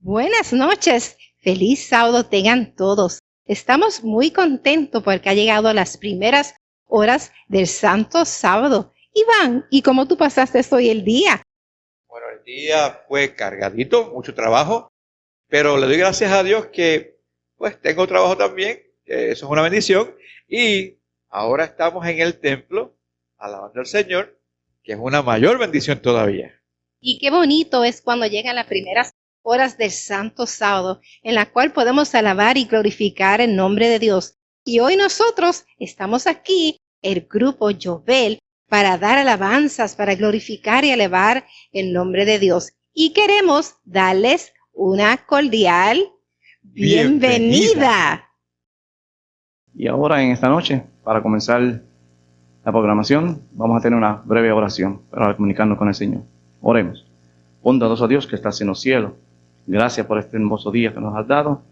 Buenas noches, feliz sábado tengan todos. Estamos muy contentos porque ha llegado las primeras horas del Santo Sábado. Iván, ¿y cómo tú pasaste hoy el día? Bueno, el día fue cargadito, mucho trabajo, pero le doy gracias a Dios que pues tengo trabajo también, que eso es una bendición, y ahora estamos en el templo alabando al Señor, que es una mayor bendición todavía. Y qué bonito es cuando llegan las primeras horas del Santo Sábado, en la cual podemos alabar y glorificar el nombre de Dios. Y hoy nosotros estamos aquí, el grupo Jovel, para dar alabanzas, para glorificar y elevar el nombre de Dios. Y queremos darles una cordial bienvenida. Y ahora en esta noche, para comenzar la programación, vamos a tener una breve oración para comunicarnos con el Señor. Oremos. Bondadoso Dios que estás en los cielos, gracias por este hermoso día que nos has dado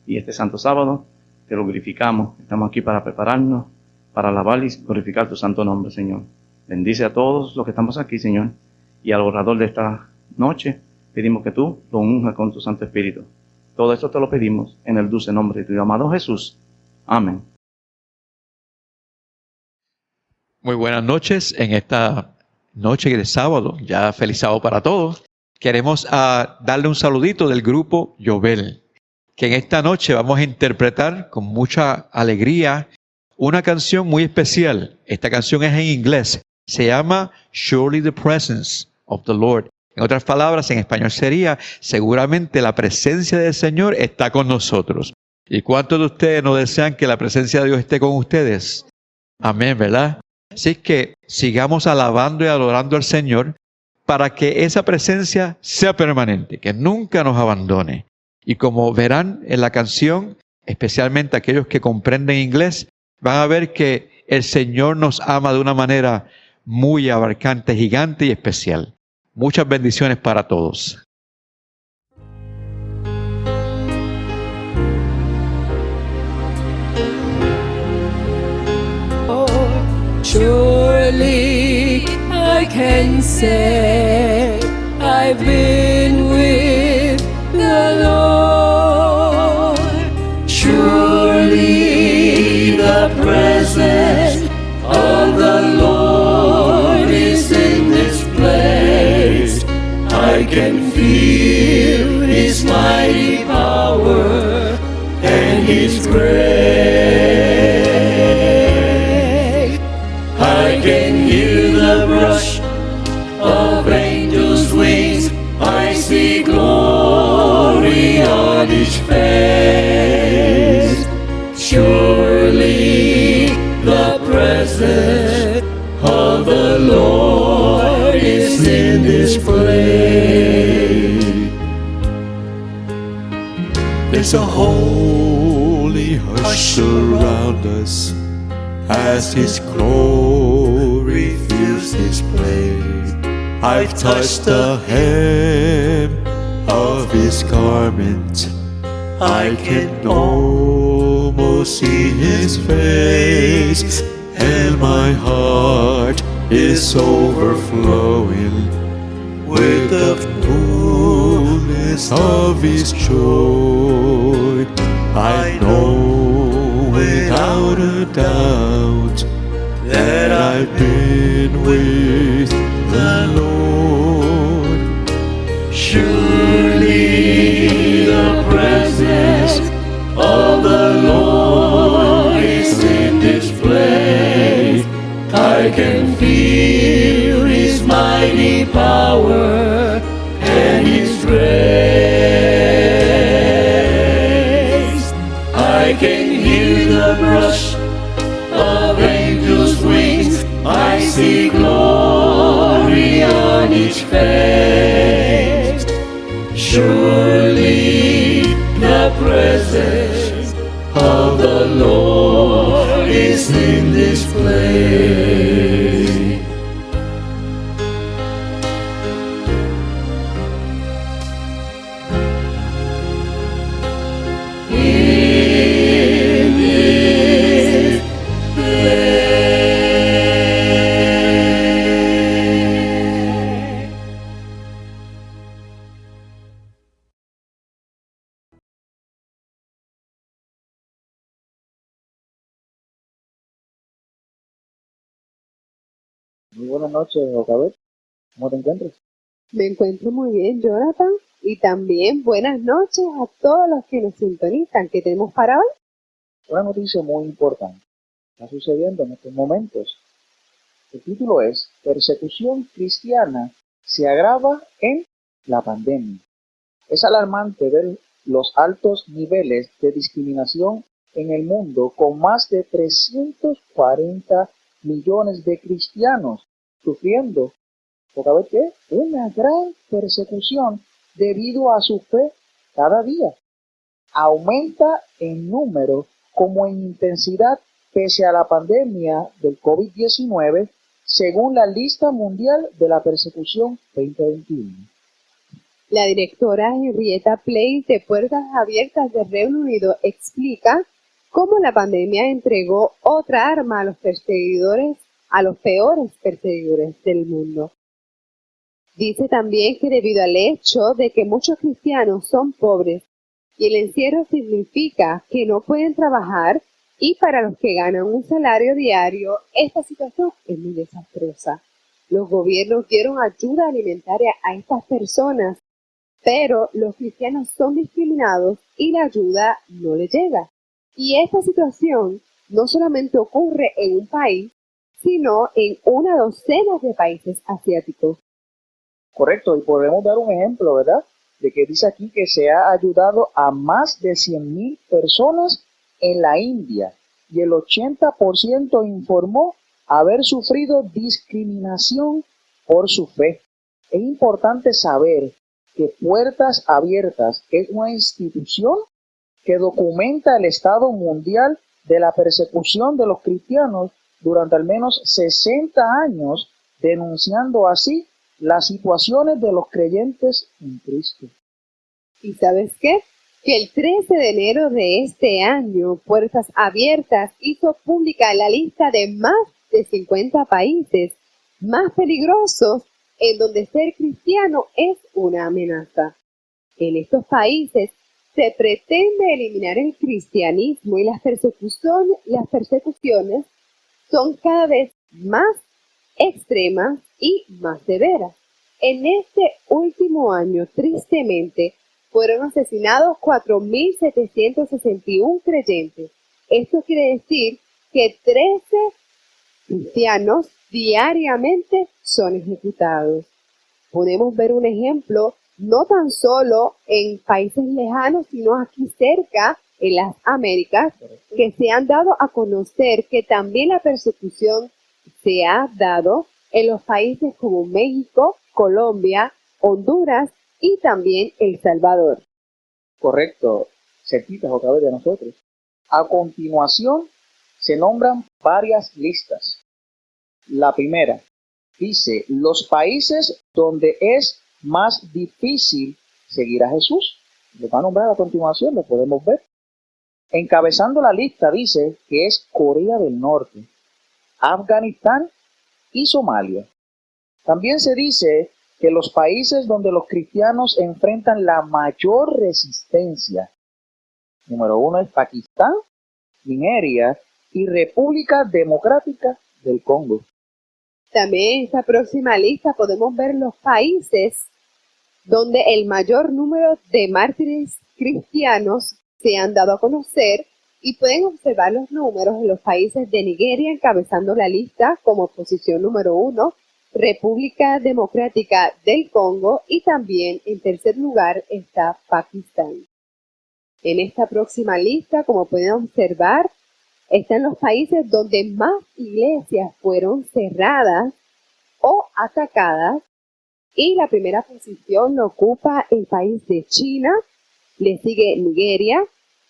y este santo sábado, te lo glorificamos. Estamos aquí para prepararnos, para alabar y glorificar tu santo nombre, Señor. Bendice a todos los que estamos aquí, Señor, y al orador de esta noche, pedimos que tú lo unjas con tu Santo Espíritu. Todo esto te lo pedimos en el dulce nombre de tu amado Jesús. Amén. Muy buenas noches en esta noche de sábado, ya feliz sábado para todos. Queremos darle un saludito del grupo Jovel, que en esta noche vamos a interpretar con mucha alegría una canción muy especial. Esta canción es en inglés, se llama Surely the Presence of the Lord. En otras palabras, en español sería, seguramente la presencia del Señor está con nosotros. ¿Y cuántos de ustedes no desean que la presencia de Dios esté con ustedes? Amén, ¿verdad? Así que sigamos alabando y adorando al Señor para que esa presencia sea permanente, que nunca nos abandone. Y como verán en la canción, especialmente aquellos que comprenden inglés, van a ver que el Señor nos ama de una manera muy abarcante, gigante y especial. Muchas bendiciones para todos. Surely I can say I've been with the Lord. Surely the presence of the Lord is in this place. I can feel His mighty power and His grace. I can hear the rush of angels' wings. I see glory on each face. Surely the presence of the Lord is in this place. There's a holy hush around us as His glory fills this place. I've touched the hem of His garment. I can almost see His face, and my heart is overflowing with the fullness of His joy. I know without a doubt that I've been with the Lord. Surely the presence of the Lord is in this place. I can feel His mighty power and His grace. I can hear the rush of angels' wings. I see glory on each face. Surely the presence of the Lord is in this place. Muy buenas noches, Ocabet. ¿Cómo te encuentras? Me encuentro muy bien, Jonathan, y también buenas noches a todos los que nos sintonizan. ¿Qué tenemos para hoy? Una noticia muy importante está sucediendo en estos momentos. El título es Persecución cristiana se agrava en la pandemia. Es alarmante ver los altos niveles de discriminación en el mundo, con más de 340 millones de cristianos sufriendo, ¿sabe qué? Una gran persecución debido a su fe cada día. Aumenta en número como en intensidad pese a la pandemia del COVID-19, según la lista mundial de la persecución 2021. La directora Henrietta Place de Puertas Abiertas del Reino Unido explica cómo la pandemia entregó otra arma a los perseguidores, a los peores perseguidores del mundo. Dice también que debido al hecho de que muchos cristianos son pobres y el encierro significa que no pueden trabajar, y para los que ganan un salario diario, esta situación es muy desastrosa. Los gobiernos dieron ayuda alimentaria a estas personas, pero los cristianos son discriminados y la ayuda no les llega. Y esta situación no solamente ocurre en un país, sino en una docena de países asiáticos. Correcto, y podemos dar un ejemplo, ¿verdad? De que dice aquí que se ha ayudado a más de 100,000 personas en la India y el 80% informó haber sufrido discriminación por su fe. Es importante saber que Puertas Abiertas es una institución que documenta el estado mundial de la persecución de los cristianos durante al menos 60 años, denunciando así las situaciones de los creyentes en Cristo. ¿Y sabes qué? Que el 13 de enero de este año, Puertas Abiertas hizo pública la lista de más de 50 países más peligrosos en donde ser cristiano es una amenaza. En estos países se pretende eliminar el cristianismo y las persecuciones son cada vez más extremas y más severas. En este último año, tristemente, fueron asesinados 4.761 creyentes. Esto quiere decir que 13 cristianos diariamente son ejecutados. Podemos ver un ejemplo no tan solo en países lejanos, sino aquí cerca, en las Américas, que se han dado a conocer que también la persecución se ha dado en los países como México, Colombia, Honduras y también El Salvador. Correcto, cerquitas otra vez de nosotros. A continuación se nombran varias listas. La primera dice los países donde es más difícil seguir a Jesús. Lo va a nombrar a continuación, lo podemos ver. Encabezando la lista dice que es Corea del Norte, Afganistán y Somalia. También se dice que los países donde los cristianos enfrentan la mayor resistencia, número 1 es Pakistán, Nigeria y República Democrática del Congo. También en esta próxima lista podemos ver los países donde el mayor número de mártires cristianos se han dado a conocer, y pueden observar los números en los países de Nigeria encabezando la lista como posición número 1, República Democrática del Congo, y también en tercer lugar está Pakistán. En esta próxima lista, como pueden observar, están los países donde más iglesias fueron cerradas o atacadas, y la primera posición lo ocupa el país de China, le sigue Nigeria,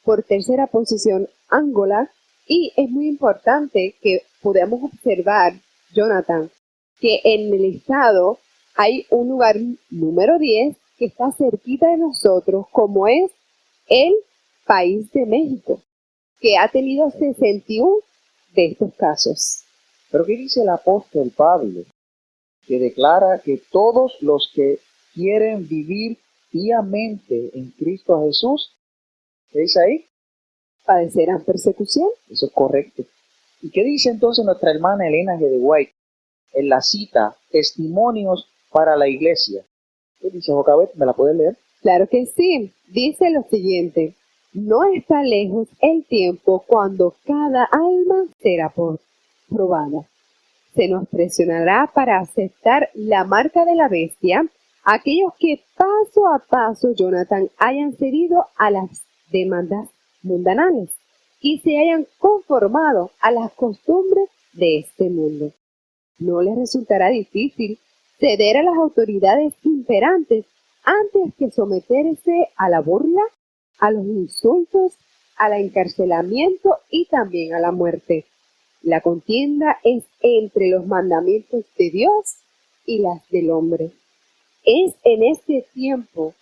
por tercera posición Angola, y es muy importante que podamos observar, Jonathan, que en el estado hay un lugar número 10 que está cerquita de nosotros, como es el país de México, que ha tenido 61 de estos casos. Pero ¿qué dice el apóstol Pablo? Que declara que todos los que quieren vivir piamente en Cristo Jesús, ¿qué dice ahí? Padecerán persecución. Eso es correcto. ¿Y qué dice entonces nuestra hermana Elena G. de White? en la cita Testimonios para la Iglesia. ¿Qué dice Jocabet? ¿Me la puedes leer? Claro que sí. Dice lo siguiente: no está lejos el tiempo cuando cada alma será probada. Se nos presionará para aceptar la marca de la bestia aquellos que paso a paso, Jonathan, hayan cedido a las demandas mundanales y se hayan conformado a las costumbres de este mundo. No les resultará difícil ceder a las autoridades imperantes antes que someterse a la burla, a los insultos, al encarcelamiento y también a la muerte. La contienda es entre los mandamientos de Dios y las del hombre. Es en este tiempo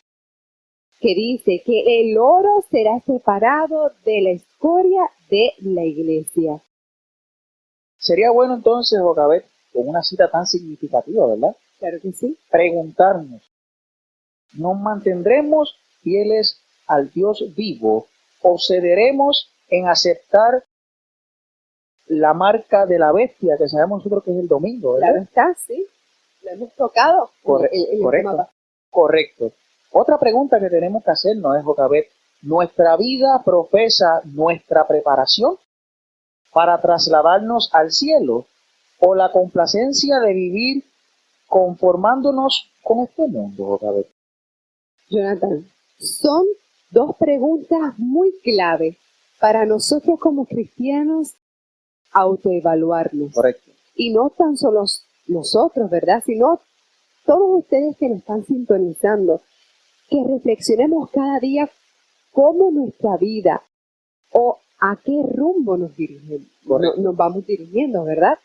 que dice que el oro será separado de la escoria de la iglesia. Sería bueno entonces, Jocabet, con una cita tan significativa, ¿verdad? Claro que sí. Preguntarnos, ¿nos mantendremos fieles al Dios vivo o cederemos en aceptar la marca de la bestia que sabemos nosotros que es el domingo, ¿verdad? Claro está, sí. Lo hemos tocado. Correcto. Correcto. Otra pregunta que tenemos que hacernos es, Jocabet, ¿nuestra vida profesa nuestra preparación para trasladarnos al cielo o la complacencia de vivir conformándonos con este mundo, Jocabet? Jonathan, son dos preguntas muy clave para nosotros como cristianos autoevaluarnos. Correcto. Y no tan solo nosotros, ¿verdad? Sino todos ustedes que nos están sintonizando, que reflexionemos cada día cómo nuestra vida o a qué rumbo nos vamos dirigiendo, ¿verdad?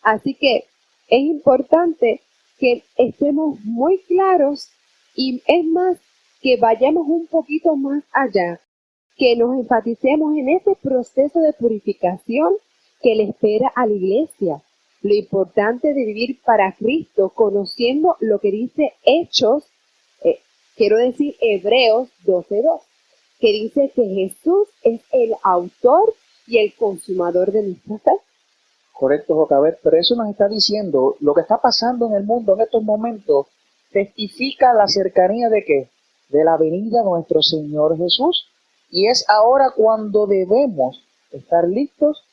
Así que es importante que estemos muy claros y es más, que vayamos un poquito más allá, que nos enfaticemos en ese proceso de purificación que le espera a la iglesia. Lo importante de vivir para Cristo, conociendo lo que dice Hebreos 12:2, que dice que Jesús es el autor y el consumador de nuestra fe. Correcto, Jocabet, pero eso nos está diciendo, lo que está pasando en el mundo en estos momentos, testifica la cercanía de ¿qué? De la venida de nuestro Señor Jesús. Y es ahora cuando debemos estar listos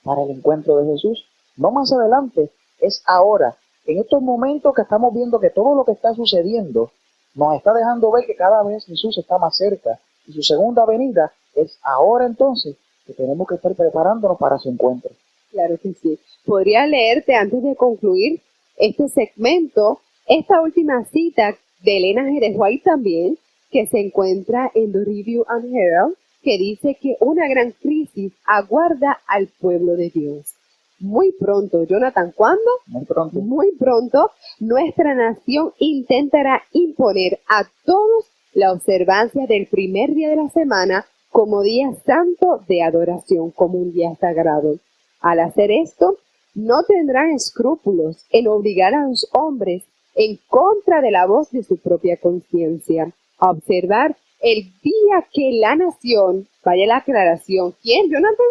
para el encuentro de Jesús. No más adelante, es ahora. En estos momentos que estamos viendo que todo lo que está sucediendo nos está dejando ver que cada vez Jesús está más cerca. Y su segunda venida es ahora entonces que tenemos que estar preparándonos para su encuentro. Claro que sí. Podría leerte antes de concluir este segmento, esta última cita de Elena G. de White también, que se encuentra en The Review and Herald, que dice que una gran crisis aguarda al pueblo de Dios. Muy pronto, Jonathan, ¿cuándo? Muy pronto, nuestra nación intentará imponer a todos la observancia del primer día de la semana como día santo de adoración, como un día sagrado. Al hacer esto, no tendrán escrúpulos en obligar a los hombres, en contra de la voz de su propia conciencia, a observar el día que la nación, vaya la aclaración, ¿quién, Jonathan?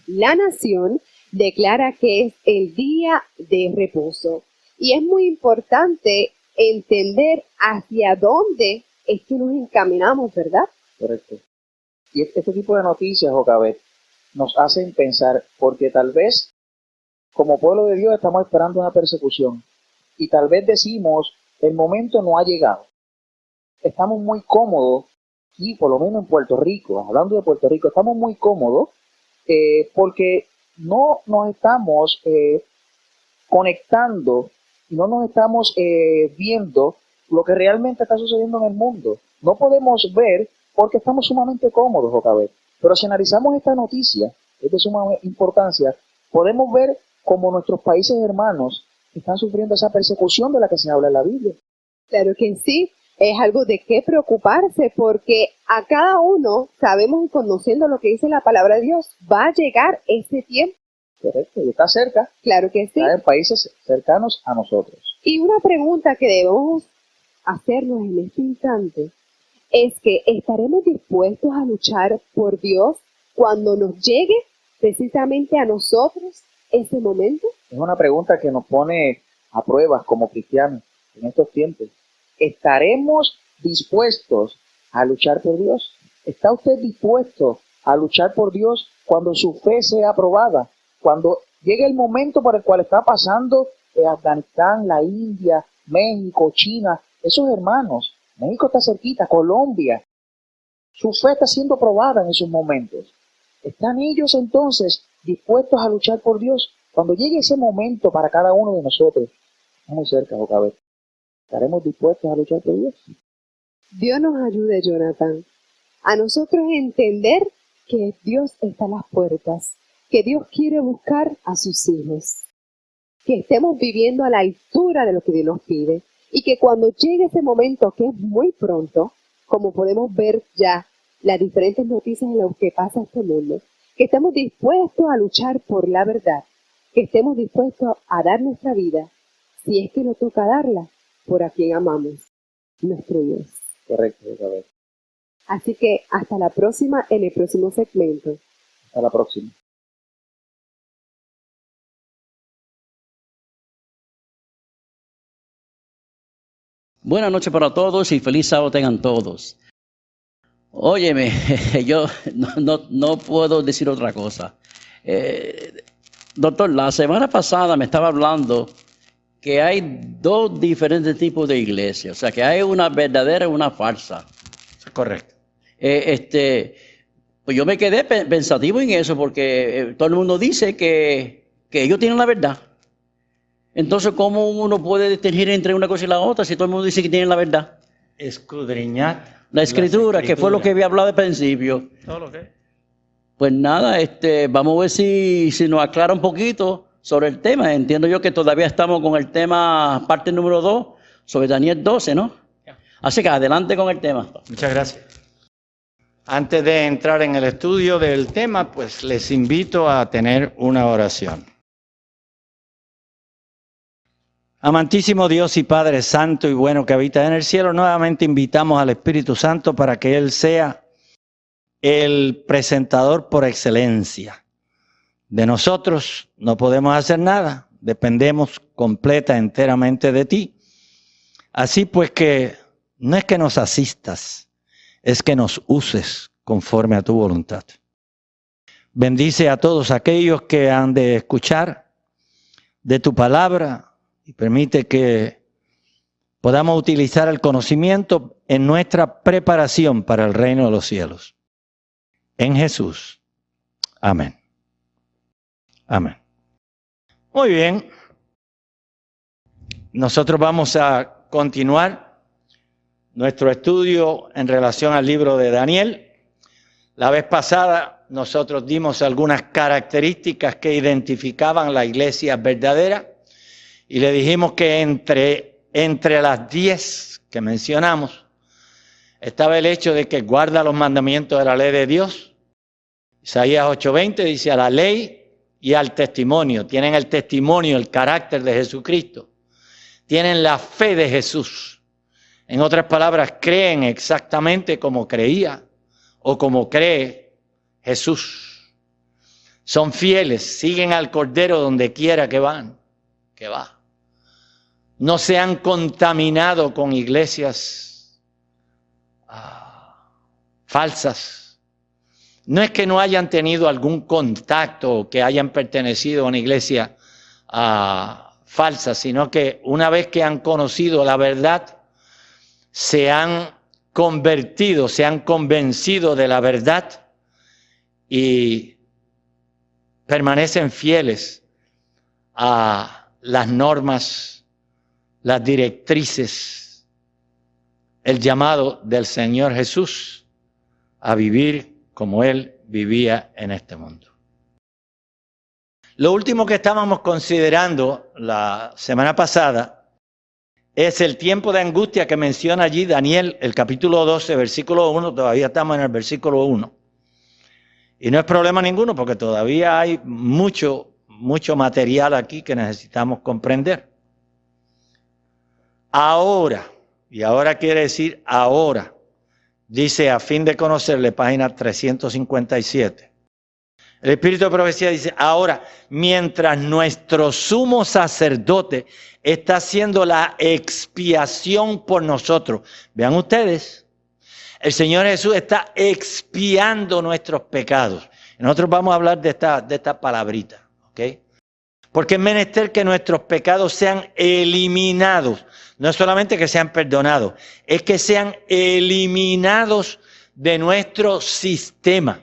La nación declara que es el día de reposo. Y es muy importante entender hacia dónde es que nos encaminamos, ¿verdad? Correcto. Y este tipo de noticias, Jocabet, nos hacen pensar, porque tal vez como pueblo de Dios estamos esperando una persecución y tal vez decimos, el momento no ha llegado. Estamos muy cómodos, y por lo menos en Puerto Rico, hablando de Puerto Rico, estamos muy cómodos porque no nos estamos conectando, no nos estamos viendo lo que realmente está sucediendo en el mundo. No podemos ver porque estamos sumamente cómodos, Jocabet. Pero si analizamos esta noticia, es de suma importancia, podemos ver cómo nuestros países hermanos están sufriendo esa persecución de la que se habla en la Biblia. Claro que sí, es algo de qué preocuparse, porque a cada uno, sabemos y conociendo lo que dice la palabra de Dios, va a llegar ese tiempo. Correcto, y está cerca. Claro que sí. Está en países cercanos a nosotros. Y una pregunta que debemos hacernos en este instante es que ¿estaremos dispuestos a luchar por Dios cuando nos llegue precisamente a nosotros ese momento? Es una pregunta que nos pone a pruebas como cristianos en estos tiempos. ¿Estaremos dispuestos a luchar por Dios? ¿Está usted dispuesto a luchar por Dios cuando su fe sea aprobada? Cuando llegue el momento por el cual está pasando Afganistán, la India, México, China, esos hermanos. México está cerquita, Colombia. Su fe está siendo probada en esos momentos. ¿Están ellos entonces dispuestos a luchar por Dios? Cuando llegue ese momento para cada uno de nosotros, muy cerca, boca abajo, ¿estaremos dispuestos a luchar por Dios? Dios nos ayude, Jonathan, a nosotros entender que Dios está a las puertas, que Dios quiere buscar a sus hijos, que estemos viviendo a la altura de lo que Dios nos pide y que cuando llegue ese momento, que es muy pronto, como podemos ver ya las diferentes noticias en lo que pasa en este mundo, que estemos dispuestos a luchar por la verdad, que estemos dispuestos a dar nuestra vida, si es que nos toca darla, por a quien amamos, nuestro Dios. Correcto, boca abajo. Así que hasta la próxima en el próximo segmento. Hasta la próxima. Buenas noches para todos y feliz sábado tengan todos. Óyeme, yo no puedo decir otra cosa. Doctor, la semana pasada me estaba hablando que hay dos diferentes tipos de iglesias. O sea, que hay una verdadera y una falsa. Correcto. Pues yo me quedé pensativo en eso porque todo el mundo dice que ellos tienen la verdad. Entonces, ¿cómo uno puede distinguir entre una cosa y la otra si todo el mundo dice que tienen la verdad? Escudriñad La escritura, que fue lo que había hablado al principio. Todo lo que... Pues nada, vamos a ver si nos aclara un poquito sobre el tema. Entiendo yo que todavía estamos con el tema, parte número 2, sobre Daniel 12, ¿no? Así que adelante con el tema. Muchas gracias. Antes de entrar en el estudio del tema, pues les invito a tener una oración. Amantísimo Dios y Padre Santo y bueno que habita en el cielo, nuevamente invitamos al Espíritu Santo para que Él sea el presentador por excelencia. De nosotros no podemos hacer nada, dependemos completa, enteramente de ti. Así pues que no es que nos asistas, es que nos uses conforme a tu voluntad. Bendice a todos aquellos que han de escuchar de tu palabra y permite que podamos utilizar el conocimiento en nuestra preparación para el reino de los cielos. En Jesús. Amén. Amén. Muy bien. Nosotros vamos a continuar nuestro estudio en relación al libro de Daniel. La vez pasada nosotros dimos algunas características que identificaban la iglesia verdadera y le dijimos que entre las 10 que mencionamos estaba el hecho de que guarda los mandamientos de la ley de Dios. Isaías 8:20 dice a la ley y al testimonio. Tienen el testimonio, el carácter de Jesucristo. Tienen la fe de Jesús. En otras palabras, creen exactamente como creía o como cree Jesús. Son fieles, siguen al Cordero donde quiera que va. No se han contaminado con iglesias falsas. No es que no hayan tenido algún contacto o que hayan pertenecido a una iglesia falsa, sino que una vez que han conocido la verdad, se han convertido, se han convencido de la verdad y permanecen fieles a las normas, las directrices, el llamado del Señor Jesús a vivir como Él vivía en este mundo. Lo último que estábamos considerando la semana pasada es el tiempo de angustia que menciona allí Daniel, el capítulo 12, versículo 1, todavía estamos en el versículo 1. Y no es problema ninguno porque todavía hay mucho material aquí que necesitamos comprender. Ahora, y ahora quiere decir ahora, dice a fin de conocerle, página 357. El espíritu de profecía dice, ahora, mientras nuestro sumo sacerdote está haciendo la expiación por nosotros. Vean ustedes, el Señor Jesús está expiando nuestros pecados. Nosotros vamos a hablar de esta palabrita, ¿ok? Porque es menester que nuestros pecados sean eliminados. No es solamente que sean perdonados, es que sean eliminados de nuestro sistema.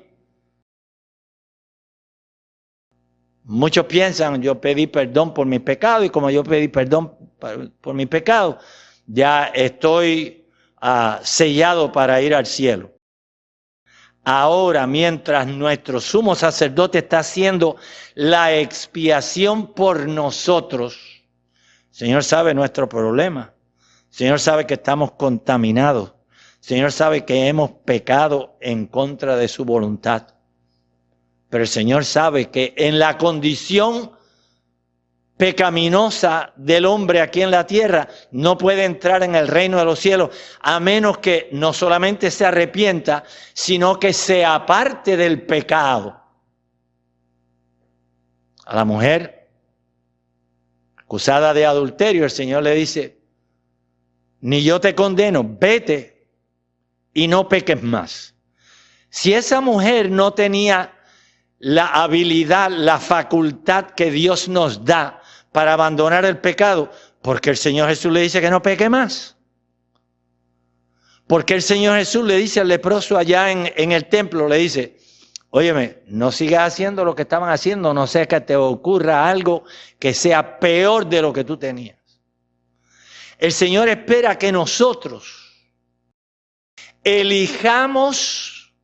Muchos piensan, yo pedí perdón por mis pecados y como yo pedí perdón por mis pecados, ya estoy sellado para ir al cielo. Ahora, mientras nuestro sumo sacerdote está haciendo la expiación por nosotros, el Señor sabe nuestro problema. El Señor sabe que estamos contaminados. El Señor sabe que hemos pecado en contra de su voluntad. Pero el Señor sabe que en la condición pecaminosa del hombre aquí en la tierra no puede entrar en el reino de los cielos a menos que no solamente se arrepienta, sino que se aparte del pecado. A la mujer acusada de adulterio, el Señor le dice, ni yo te condeno, vete y no peques más. Si esa mujer no tenía la habilidad, la facultad que Dios nos da para abandonar el pecado, porque el Señor Jesús le dice que no peque más. Porque el Señor Jesús le dice al leproso allá en el templo, le dice, óyeme, no sigas haciendo lo que estaban haciendo, no sea que te ocurra algo que sea peor de lo que tú tenías. El Señor espera que nosotros elijamos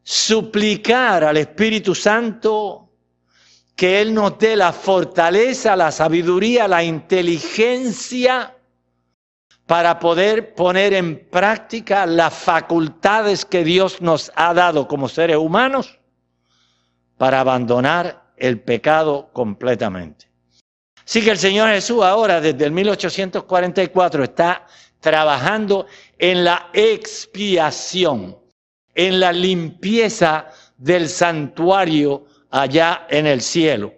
suplicar al Espíritu Santo que Él nos dé la fortaleza, la sabiduría, la inteligencia para poder poner en práctica las facultades que Dios nos ha dado como seres humanos para abandonar el pecado completamente. Así que el Señor Jesús ahora, desde el 1844, está trabajando en la expiación, en la limpieza del santuario allá en el cielo.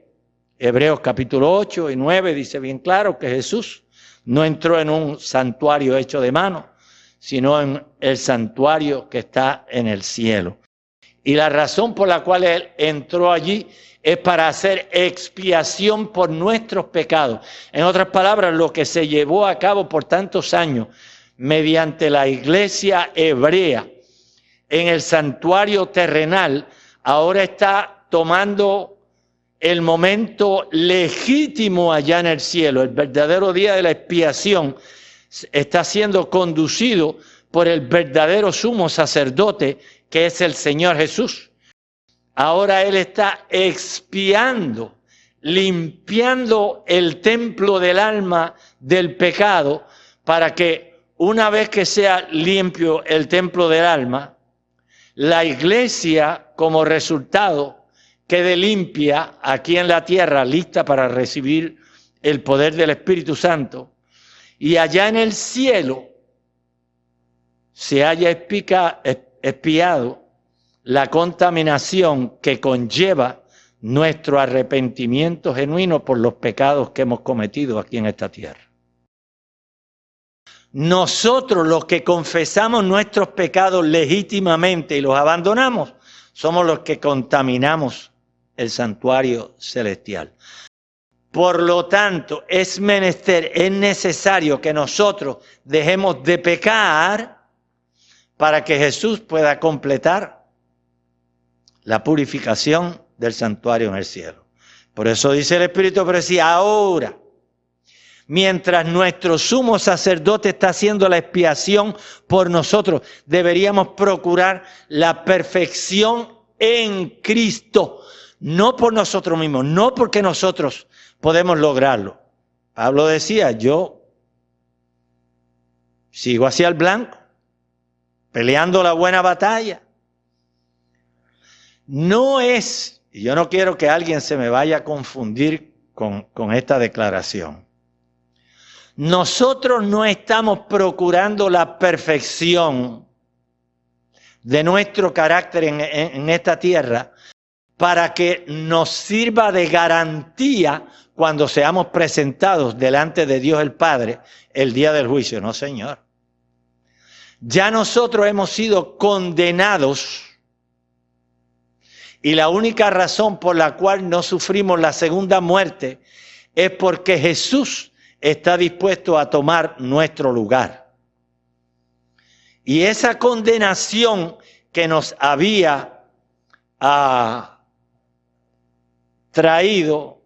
Hebreos capítulo 8 y 9 dice bien claro que Jesús no entró en un santuario hecho de mano, sino en el santuario que está en el cielo. Y la razón por la cual Él entró allí es para hacer expiación por nuestros pecados. En otras palabras, lo que se llevó a cabo por tantos años mediante la iglesia hebrea en el santuario terrenal, ahora está tomando el momento legítimo allá en el cielo. El verdadero día de la expiación está siendo conducido por el verdadero sumo sacerdote, que es el Señor Jesús. Ahora Él está expiando, limpiando el templo del alma del pecado, para que una vez que sea limpio el templo del alma, la iglesia como resultado quede limpia aquí en la tierra, lista para recibir el poder del Espíritu Santo, y allá en el cielo se haya expiado la contaminación que conlleva nuestro arrepentimiento genuino por los pecados que hemos cometido aquí en esta tierra. Nosotros, los que confesamos nuestros pecados legítimamente y los abandonamos, somos los que contaminamos el santuario celestial. Por lo tanto, es necesario que nosotros dejemos de pecar para que Jesús pueda completar la purificación del santuario en el cielo. Por eso dice el Espíritu de profecía, ahora, mientras nuestro sumo sacerdote está haciendo la expiación por nosotros, deberíamos procurar la perfección en Cristo, no por nosotros mismos, no porque nosotros podemos lograrlo. Pablo decía, yo sigo hacia el blanco, peleando la buena batalla. No es, y yo no quiero que alguien se me vaya a confundir con esta declaración. Nosotros no estamos procurando la perfección de nuestro carácter en esta tierra para que nos sirva de garantía cuando seamos presentados delante de Dios el Padre el día del juicio. No, Señor. Ya nosotros hemos sido condenados y la única razón por la cual no sufrimos la segunda muerte es porque Jesús está dispuesto a tomar nuestro lugar. Y esa condenación que nos había traído,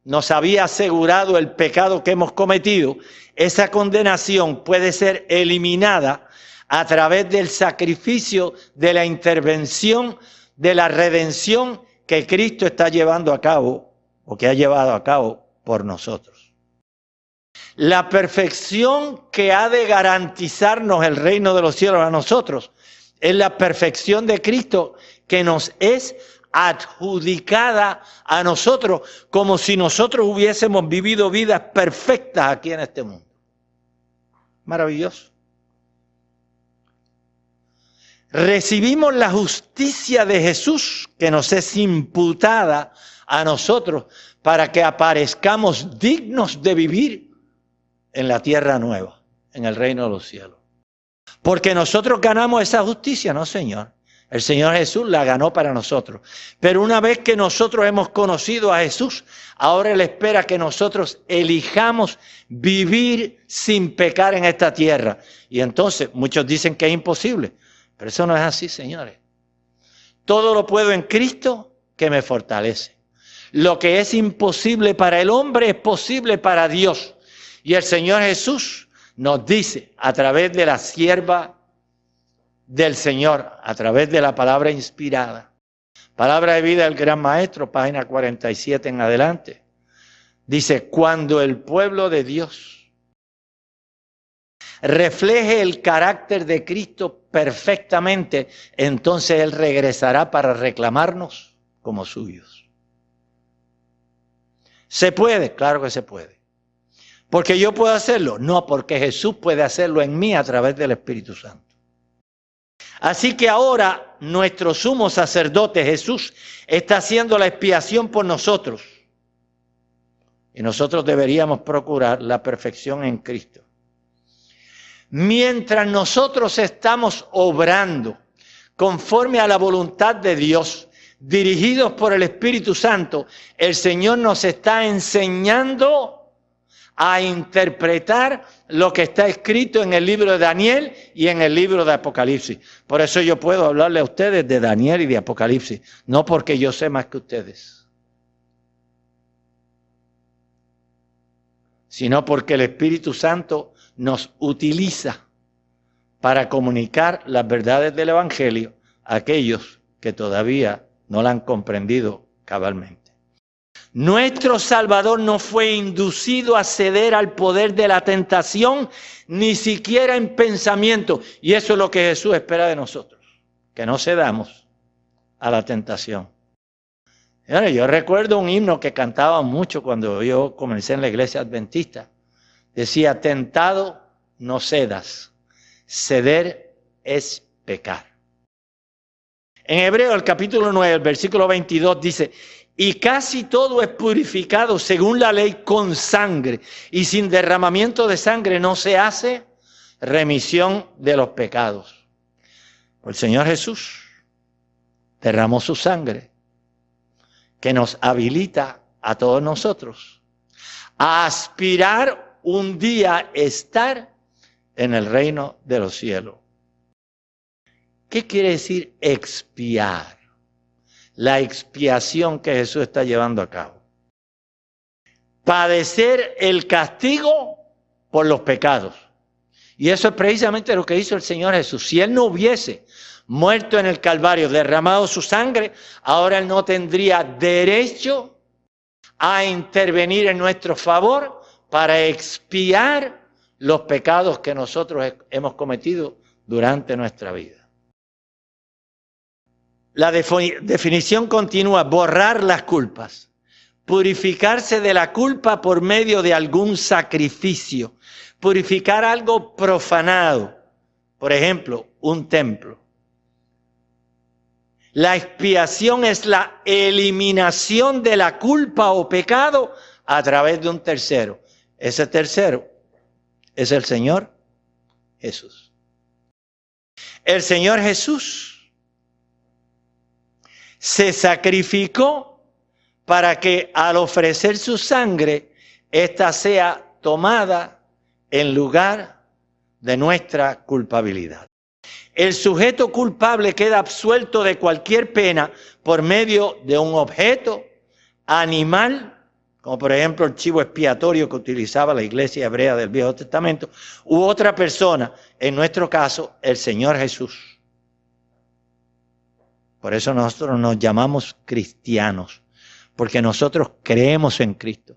nos había asegurado el pecado que hemos cometido, esa condenación puede ser eliminada a través del sacrificio, de la intervención, de la redención que Cristo está llevando a cabo, o que ha llevado a cabo por nosotros. La perfección que ha de garantizarnos el reino de los cielos a nosotros es la perfección de Cristo que nos es adjudicada a nosotros como si nosotros hubiésemos vivido vidas perfectas aquí en este mundo. Maravilloso. Recibimos la justicia de Jesús que nos es imputada a nosotros para que aparezcamos dignos de vivir en la tierra nueva, en el reino de los cielos. Porque nosotros ganamos esa justicia, no, Señor. El Señor Jesús la ganó para nosotros. Pero una vez que nosotros hemos conocido a Jesús, ahora Él espera que nosotros elijamos vivir sin pecar en esta tierra. Y entonces muchos dicen que es imposible. Pero eso no es así, señores. Todo lo puedo en Cristo que me fortalece. Lo que es imposible para el hombre es posible para Dios. Y el Señor Jesús nos dice a través de la sierva del Señor, a través de la palabra inspirada, palabra de vida del Gran Maestro, página 47 en adelante, dice: cuando el pueblo de Dios refleje el carácter de Cristo perfectamente, entonces Él regresará para reclamarnos como suyos. ¿Se puede? Claro que se puede. ¿Porque yo puedo hacerlo? No, porque Jesús puede hacerlo en mí a través del Espíritu Santo. Así que ahora nuestro sumo sacerdote Jesús está haciendo la expiación por nosotros. Y nosotros deberíamos procurar la perfección en Cristo. Mientras nosotros estamos obrando conforme a la voluntad de Dios, dirigidos por el Espíritu Santo, el Señor nos está enseñando a interpretar lo que está escrito en el libro de Daniel y en el libro de Apocalipsis. Por eso yo puedo hablarle a ustedes de Daniel y de Apocalipsis, no porque yo sé más que ustedes, sino porque el Espíritu Santo nos utiliza para comunicar las verdades del Evangelio a aquellos que todavía no la han comprendido cabalmente. Nuestro Salvador no fue inducido a ceder al poder de la tentación, ni siquiera en pensamiento. Y eso es lo que Jesús espera de nosotros, que no cedamos a la tentación. Yo recuerdo un himno que cantaba mucho cuando yo comencé en la iglesia adventista. Decía: tentado no cedas, ceder es pecar. En Hebreo, el capítulo 9, el versículo 22 dice: y casi todo es purificado según la ley con sangre, y sin derramamiento de sangre no se hace remisión de los pecados. El Señor Jesús derramó su sangre, que nos habilita a todos nosotros a aspirar un día estar en el reino de los cielos. ¿Qué quiere decir expiar? La expiación que Jesús está llevando a cabo. Padecer el castigo por los pecados. Y eso es precisamente lo que hizo el Señor Jesús. Si Él no hubiese muerto en el Calvario, derramado su sangre, ahora Él no tendría derecho a intervenir en nuestro favor para expiar los pecados que nosotros hemos cometido durante nuestra vida. La definición continúa: borrar las culpas, purificarse de la culpa por medio de algún sacrificio, purificar algo profanado, por ejemplo, un templo. La expiación es la eliminación de la culpa o pecado a través de un tercero. Ese tercero es el Señor Jesús. El Señor Jesús se sacrificó para que al ofrecer su sangre, ésta sea tomada en lugar de nuestra culpabilidad. El sujeto culpable queda absuelto de cualquier pena por medio de un objeto, animal, como por ejemplo el chivo expiatorio que utilizaba la iglesia hebrea del Viejo Testamento, u otra persona, en nuestro caso, el Señor Jesús. Por eso nosotros nos llamamos cristianos, porque nosotros creemos en Cristo.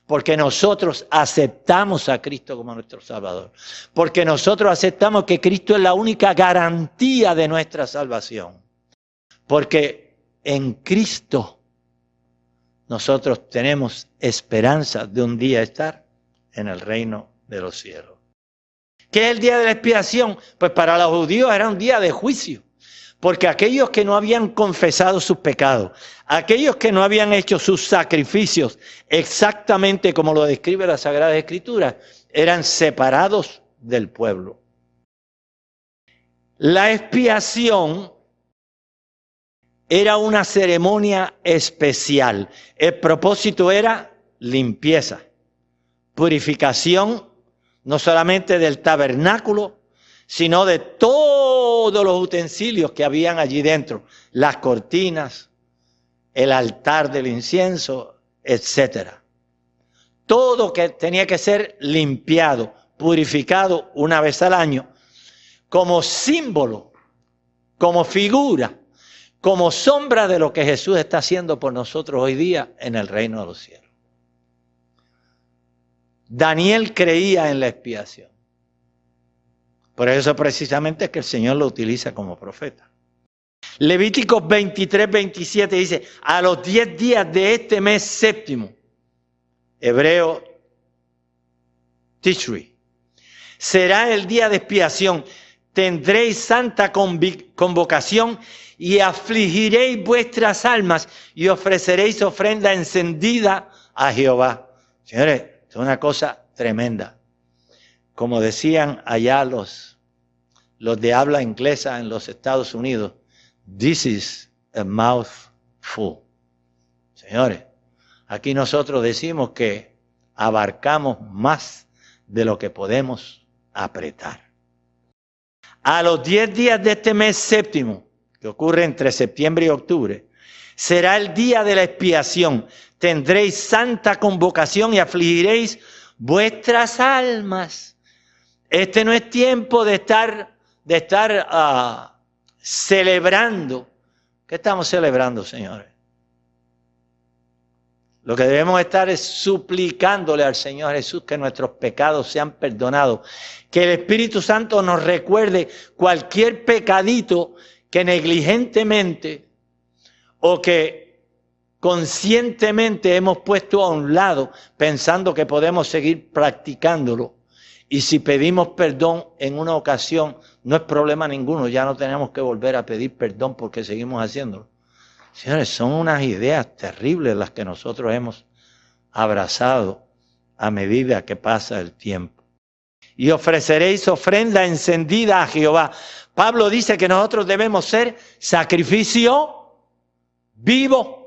Porque nosotros aceptamos a Cristo como nuestro Salvador. Porque nosotros aceptamos que Cristo es la única garantía de nuestra salvación. Porque en Cristo nosotros tenemos esperanza de un día estar en el reino de los cielos. ¿Qué es el día de la expiación? Pues para los judíos era un día de juicio. Porque aquellos que no habían confesado sus pecados, aquellos que no habían hecho sus sacrificios exactamente como lo describe la Sagrada Escritura, eran separados del pueblo. La expiación era una ceremonia especial. El propósito era limpieza, purificación, no solamente del tabernáculo, sino de todos los utensilios que habían allí dentro, las cortinas, el altar del incienso, etc. Todo que tenía que ser limpiado, purificado una vez al año, como símbolo, como figura, como sombra de lo que Jesús está haciendo por nosotros hoy día en el reino de los cielos. Daniel creía en la expiación. Por eso precisamente es que el Señor lo utiliza como profeta. Levíticos 23, 27 dice, a los 10 días de este mes séptimo, hebreo Tishri, será el día de expiación. Tendréis santa convocación y afligiréis vuestras almas y ofreceréis ofrenda encendida a Jehová. Señores, es una cosa tremenda. Como decían allá los de habla inglesa en los Estados Unidos, this is a mouthful. Señores, aquí nosotros decimos que abarcamos más de lo que podemos apretar. A los 10 días de este mes séptimo, que ocurre entre septiembre y octubre, será el día de la expiación. Tendréis santa convocación y afligiréis vuestras almas. Este no es tiempo de estar celebrando. ¿Qué estamos celebrando, señores? Lo que debemos estar es suplicándole al Señor Jesús que nuestros pecados sean perdonados. Que el Espíritu Santo nos recuerde cualquier pecadito que negligentemente o que conscientemente hemos puesto a un lado pensando que podemos seguir practicándolo. Y si pedimos perdón en una ocasión, no es problema ninguno, ya no tenemos que volver a pedir perdón porque seguimos haciéndolo. Señores, son unas ideas terribles las que nosotros hemos abrazado a medida que pasa el tiempo. Y ofreceréis ofrenda encendida a Jehová. Pablo dice que nosotros debemos ser sacrificio vivo.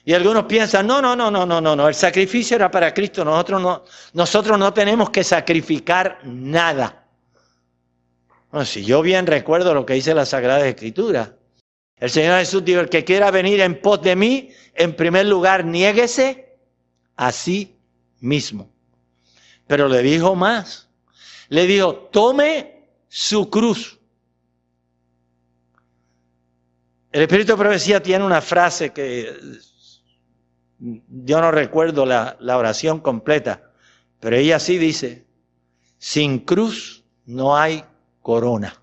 Y algunos piensan, no, el sacrificio era para Cristo, nosotros no tenemos que sacrificar nada. Bueno, si yo bien recuerdo lo que dice la Sagrada Escritura, el Señor Jesús dijo, el que quiera venir en pos de mí, en primer lugar, niéguese a sí mismo. Pero le dijo más, le dijo, tome su cruz. El Espíritu de Profecía tiene una frase que yo no recuerdo la oración completa, pero ella sí dice, sin cruz no hay corona.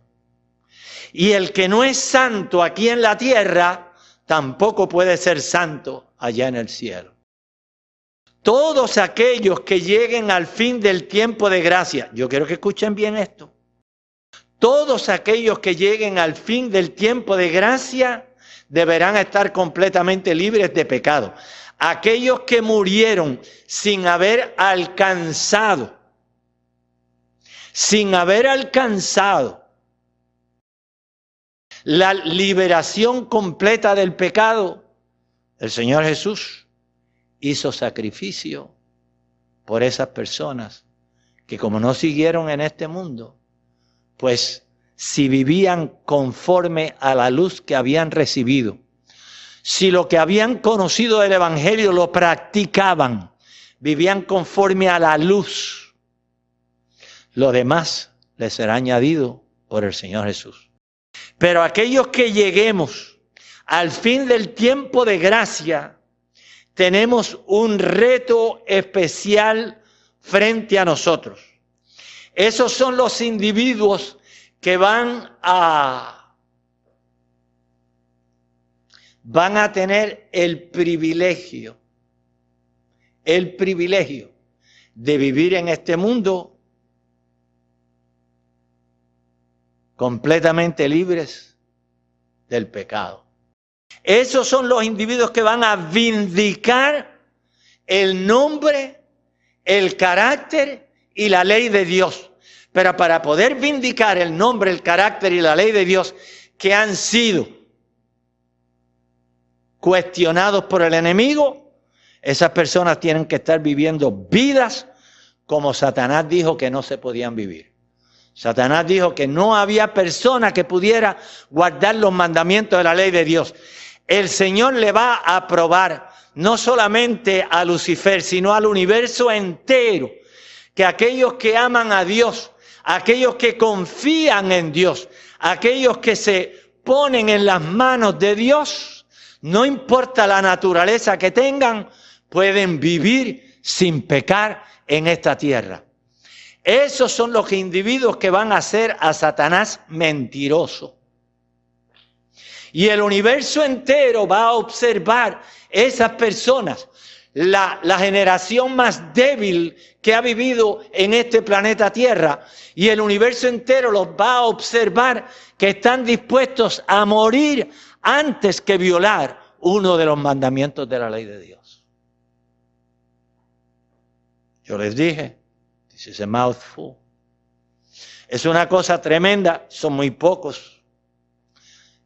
Y el que no es santo aquí en la tierra, tampoco puede ser santo allá en el cielo. Todos aquellos que lleguen al fin del tiempo de gracia, yo quiero que escuchen bien esto, Todos aquellos que lleguen al fin del tiempo de gracia deberán estar completamente libres de pecado. Aquellos que murieron sin haber alcanzado la liberación completa del pecado, el Señor Jesús hizo sacrificio por esas personas que, como no siguieron en este mundo, pues si vivían conforme a la luz que habían recibido, si lo que habían conocido del Evangelio lo practicaban, vivían conforme a la luz, lo demás les será añadido por el Señor Jesús. Pero aquellos que lleguemos al fin del tiempo de gracia, tenemos un reto especial frente a nosotros. Esos son los individuos que van a tener el privilegio de vivir en este mundo completamente libres del pecado. Esos son los individuos que van a vindicar el nombre, el carácter y la ley de Dios. Pero para poder vindicar el nombre, el carácter y la ley de Dios que han sido cuestionados por el enemigo, esas personas tienen que estar viviendo vidas como Satanás dijo que no se podían vivir. Satanás dijo que no había persona que pudiera guardar los mandamientos de la ley de Dios. El Señor le va a probar no solamente a Lucifer, sino al universo entero, que aquellos que aman a Dios, aquellos que confían en Dios, aquellos que se ponen en las manos de Dios, no importa la naturaleza que tengan, pueden vivir sin pecar en esta tierra. Esos son los individuos que van a hacer a Satanás mentiroso. Y el universo entero va a observar esas personas, la generación más débil que ha vivido en este planeta Tierra, y el universo entero los va a observar que están dispuestos a morir antes que violar uno de los mandamientos de la ley de Dios. Yo les dije, this is a mouthful. Es una cosa tremenda, son muy pocos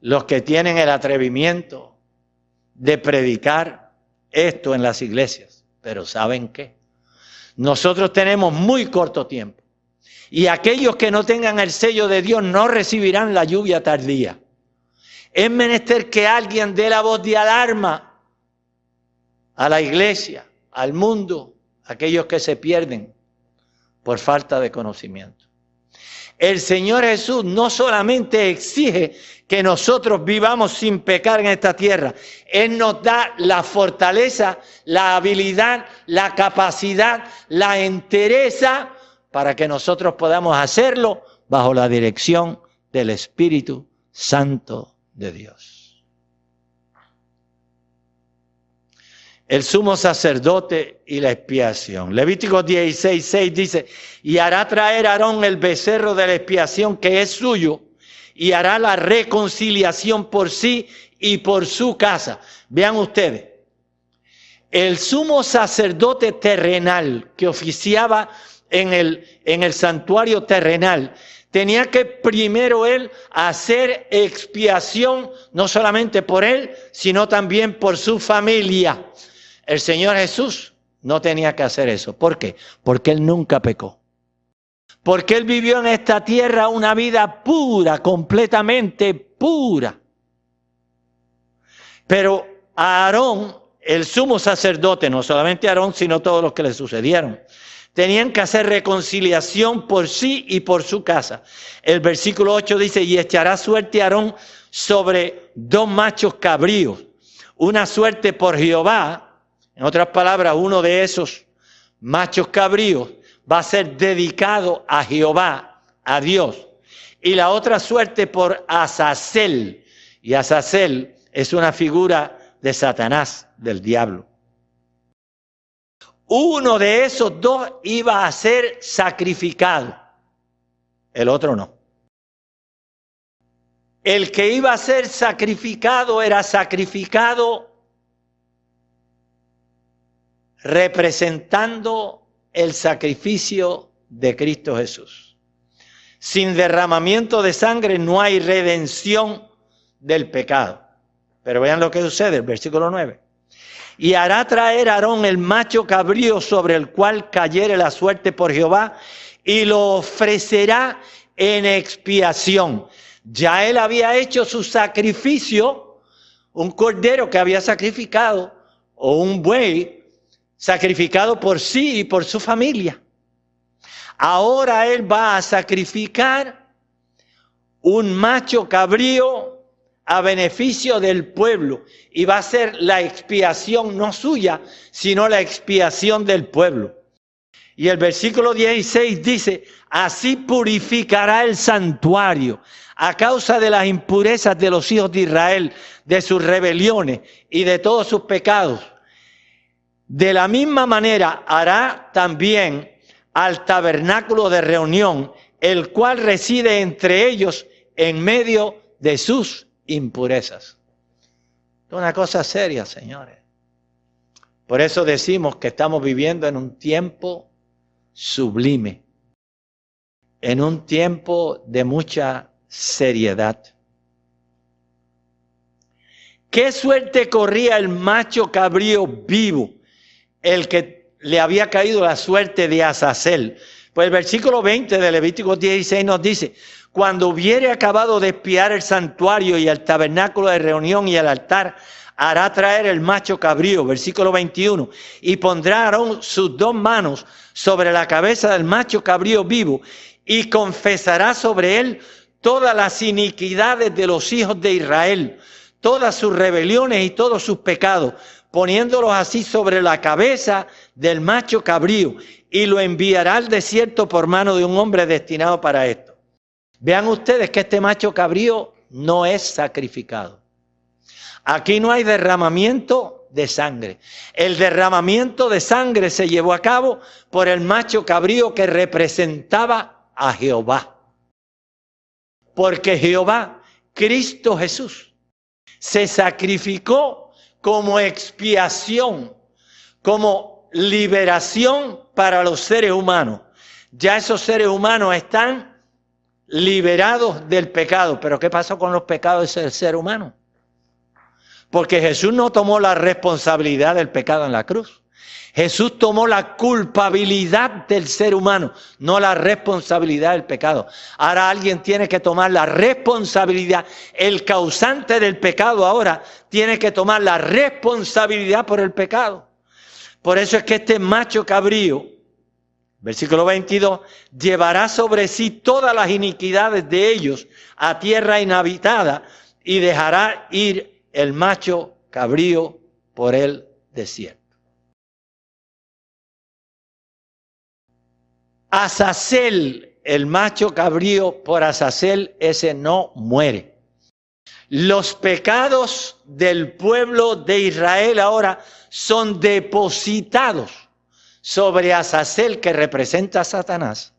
los que tienen el atrevimiento de predicar esto en las iglesias. Pero ¿saben qué? Nosotros tenemos muy corto tiempo. Y aquellos que no tengan el sello de Dios no recibirán la lluvia tardía. Es menester que alguien dé la voz de alarma a la iglesia, al mundo, a aquellos que se pierden por falta de conocimiento. El Señor Jesús no solamente exige que nosotros vivamos sin pecar en esta tierra. Él nos da la fortaleza, la habilidad, la capacidad, la entereza para que nosotros podamos hacerlo bajo la dirección del Espíritu Santo de Dios. El sumo sacerdote y la expiación. Levítico 16:6 dice, y hará traer Aarón el becerro de la expiación que es suyo, y hará la reconciliación por sí y por su casa. Vean ustedes, el sumo sacerdote terrenal que oficiaba en el santuario terrenal, tenía que primero él hacer expiación, no solamente por él, sino también por su familia. El Señor Jesús no tenía que hacer eso. ¿Por qué? Porque Él nunca pecó. Porque Él vivió en esta tierra una vida pura, completamente pura. Pero a Aarón, el sumo sacerdote, no solamente a Aarón, sino todos los que le sucedieron, tenían que hacer reconciliación por sí y por su casa. El versículo 8 dice, y echará suerte a Aarón sobre 2 machos cabríos, una suerte por Jehová. En otras palabras, uno de esos machos cabríos va a ser dedicado a Jehová, a Dios. Y la otra suerte por Azazel. Y Azazel es una figura de Satanás, del diablo. Uno de esos 2 iba a ser sacrificado, el otro no. el que iba a ser sacrificado era sacrificado representando el sacrificio de Cristo Jesús. Sin derramamiento de sangre no hay redención del pecado. Pero vean lo que sucede, el versículo 9. Y hará traer Aarón el macho cabrío sobre el cual cayere la suerte por Jehová, y lo ofrecerá en expiación. Ya él había hecho su sacrificio, un cordero que había sacrificado, o un buey sacrificado por sí y por su familia. Ahora él va a sacrificar un macho cabrío a beneficio del pueblo, y va a ser la expiación no suya, sino la expiación del pueblo. Y el versículo 16 dice: así purificará el santuario a causa de las impurezas de los hijos de Israel, de sus rebeliones y de todos sus pecados. De la misma manera hará también al tabernáculo de reunión, el cual reside entre ellos en medio de sus impurezas. Es una cosa seria, señores. Por eso decimos que estamos viviendo en un tiempo sublime, en un tiempo de mucha seriedad. ¿Qué suerte corría el macho cabrío vivo, el que le había caído la suerte de Azazel? Pues el versículo 20 de Levítico 16 nos dice: cuando hubiere acabado de espiar el santuario y el tabernáculo de reunión y el altar, hará traer el macho cabrío, versículo 21, y pondrá Aarón sus dos manos sobre la cabeza del macho cabrío vivo, y confesará sobre él todas las iniquidades de los hijos de Israel, todas sus rebeliones y todos sus pecados, poniéndolos así sobre la cabeza del macho cabrío, y lo enviará al desierto por mano de un hombre destinado para esto. Vean ustedes que este macho cabrío no es sacrificado. Aquí no hay derramamiento de sangre. El derramamiento de sangre se llevó a cabo por el macho cabrío que representaba a Jehová. Porque Jehová, Cristo Jesús, se sacrificó como expiación, como liberación para los seres humanos. Ya esos seres humanos están liberados del pecado. Pero ¿qué pasó con los pecados del ser humano? Porque Jesús no tomó la responsabilidad del pecado en la cruz. Jesús tomó la culpabilidad del ser humano, no la responsabilidad del pecado. Ahora alguien tiene que tomar la responsabilidad. El causante del pecado ahora tiene que tomar la responsabilidad por el pecado. Por eso es que este macho cabrío, versículo 22, llevará sobre sí todas las iniquidades de ellos a tierra inhabitada, y dejará ir el macho cabrío por el desierto. Azazel, el macho cabrío por Azazel, ese no muere. Los pecados del pueblo de Israel ahora son depositados sobre Azazel, que representa a Satanás,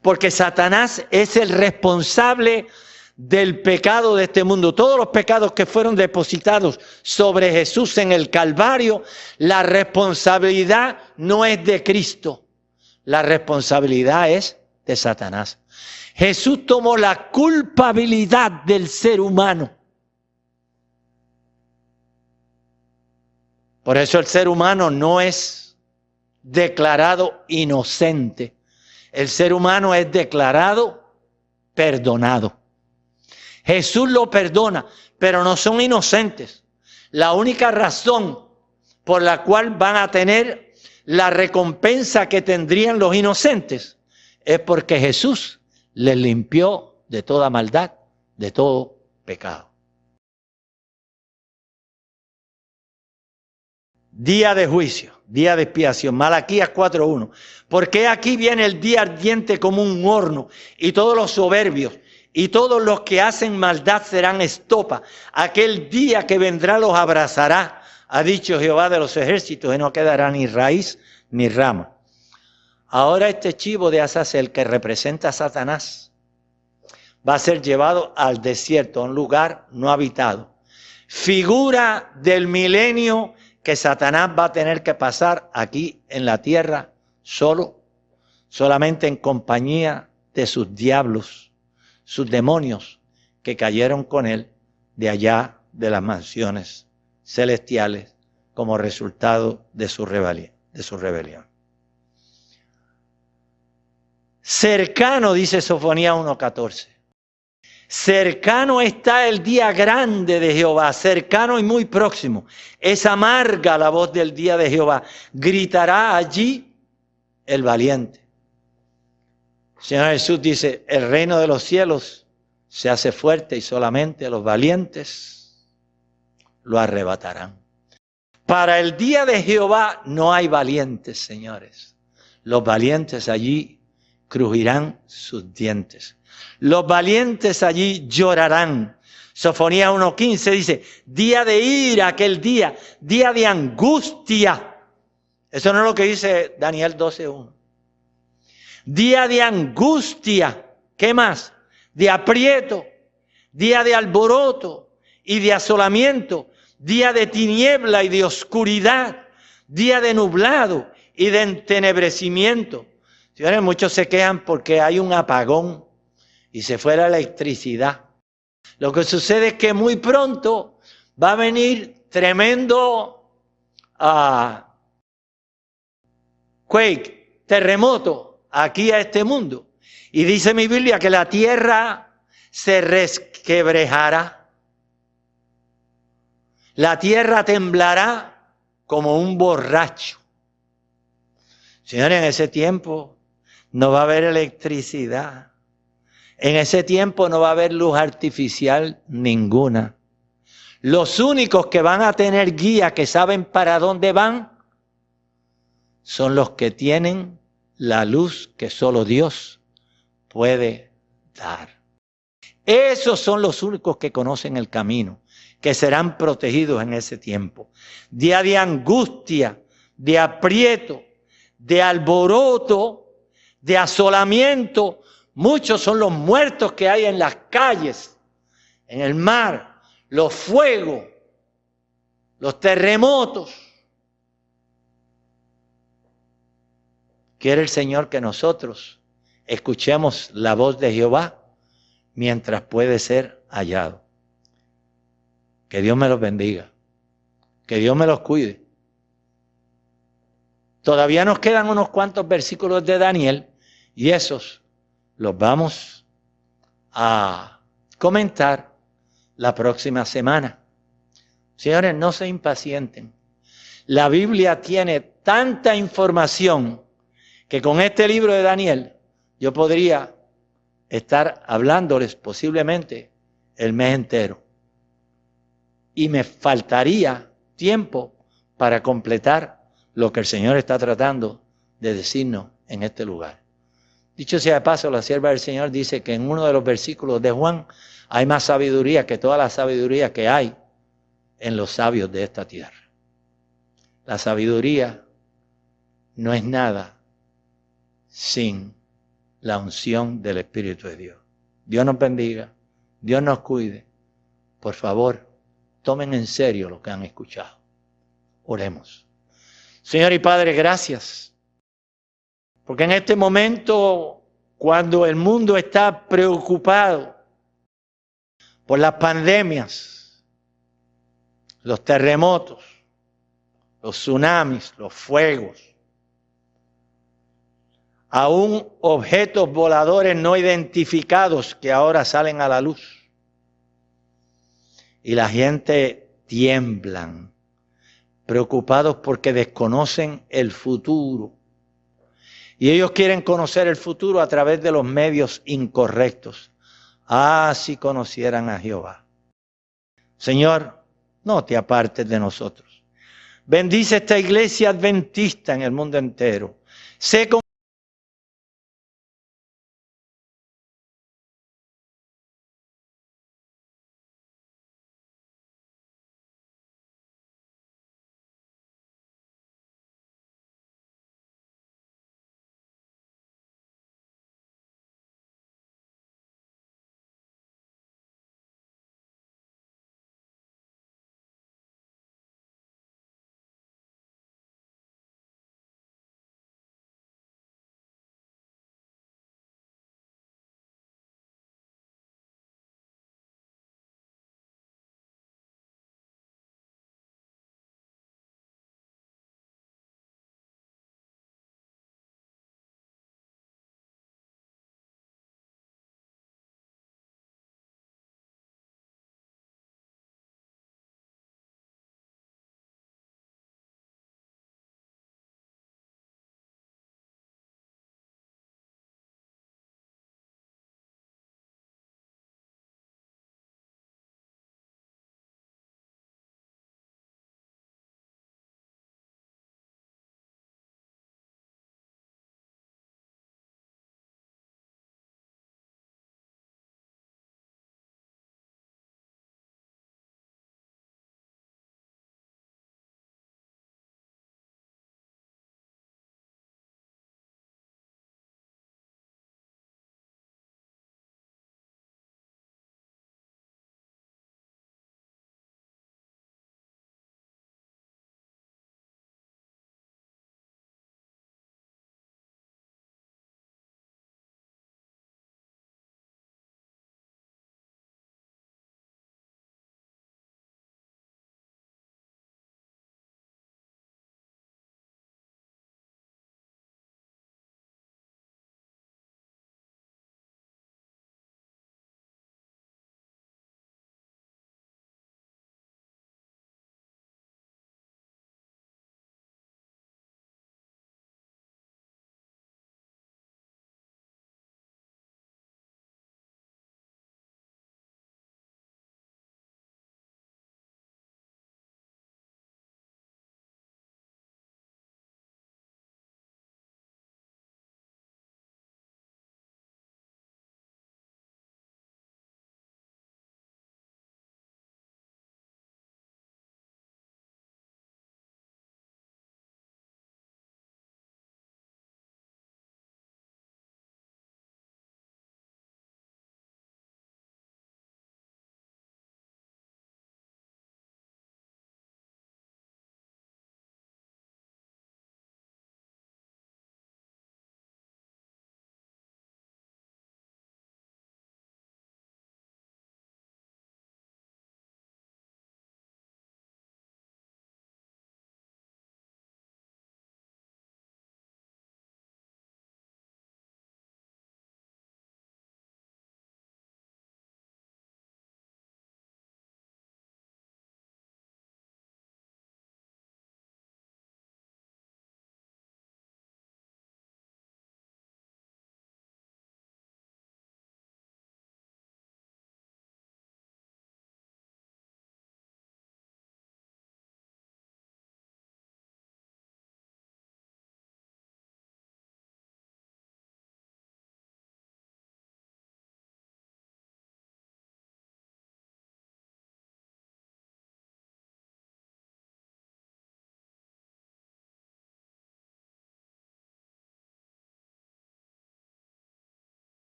porque Satanás es el responsable del pecado de este mundo. Todos los pecados que fueron depositados sobre Jesús en el Calvario, la responsabilidad no es de Cristo, la responsabilidad es de Satanás. Jesús tomó la culpabilidad del ser humano. Por eso el ser humano no es declarado inocente. El ser humano es declarado perdonado. Jesús lo perdona, pero no son inocentes. La única razón por la cual van a tener la recompensa que tendrían los inocentes es porque Jesús les limpió de toda maldad, de todo pecado. Día de juicio, día de expiación. Malaquías 4:1. Porque aquí viene el día ardiente como un horno, y todos los soberbios y todos los que hacen maldad serán estopa. Aquel día que vendrá los abrazará, ha dicho Jehová de los ejércitos, y no quedará ni raíz ni rama. Ahora este chivo de Azazel, que representa a Satanás, va a ser llevado al desierto, a un lugar no habitado. Figura del milenio que Satanás va a tener que pasar aquí en la tierra solo, solamente en compañía de sus diablos, sus demonios que cayeron con él de allá de las mansiones celestiales como resultado de su rebelión. Cercano, dice Sofonías 1:14. Cercano está el día grande de Jehová, cercano y muy próximo. Es amarga la voz del día de Jehová. Gritará allí el valiente. El Señor Jesús dice, el reino de los cielos se hace fuerte y solamente los valientes lo arrebatarán. Para el día de Jehová no hay valientes, señores. Los valientes allí crujirán sus dientes. Los valientes allí llorarán. Sofonías 1:15 dice, día de ira, aquel día de angustia. Eso no es lo que dice Daniel 12:1. Día de angustia. ¿Qué más? De aprieto, día de alboroto y de asolamiento, día de tiniebla y de oscuridad, día de nublado y de entenebrecimiento. Señores, muchos se quejan porque hay un apagón y se fue la electricidad. Lo que sucede es que muy pronto va a venir tremendo terremoto aquí a este mundo. Y dice mi Biblia que la tierra se resquebrajará. La tierra temblará como un borracho. Señores, en ese tiempo no va a haber electricidad. En ese tiempo no va a haber luz artificial ninguna. Los únicos que van a tener guía, que saben para dónde van, son los que tienen la luz que solo Dios puede dar. Esos son los únicos que conocen el camino, que serán protegidos en ese tiempo. Día de angustia, de aprieto, de alboroto, de asolamiento. Muchos son los muertos que hay en las calles, en el mar, los fuegos, los terremotos. Quiere el Señor que nosotros escuchemos la voz de Jehová mientras puede ser hallado. Que Dios me los bendiga. Que Dios me los cuide. Todavía nos quedan unos cuantos versículos de Daniel y esos los vamos a comentar la próxima semana. Señores, no se impacienten. La Biblia tiene tanta información que con este libro de Daniel yo podría estar hablándoles posiblemente el mes entero. Y me faltaría tiempo para completar lo que el Señor está tratando de decirnos en este lugar. Dicho sea de paso, la sierva del Señor dice que en uno de los versículos de Juan hay más sabiduría que toda la sabiduría que hay en los sabios de esta tierra. La sabiduría no es nada sin la unción del Espíritu de Dios. Dios nos bendiga, Dios nos cuide. Por favor, tomen en serio lo que han escuchado. Oremos. Señor y Padre, gracias. Porque en este momento, cuando el mundo está preocupado por las pandemias, los terremotos, los tsunamis, los fuegos, aún objetos voladores no identificados que ahora salen a la luz. Y la gente tiemblan, preocupados porque desconocen el futuro. Y ellos quieren conocer el futuro a través de los medios incorrectos. Ah, si conocieran a Jehová. Señor, no te apartes de nosotros. Bendice esta iglesia adventista en el mundo entero. Sé con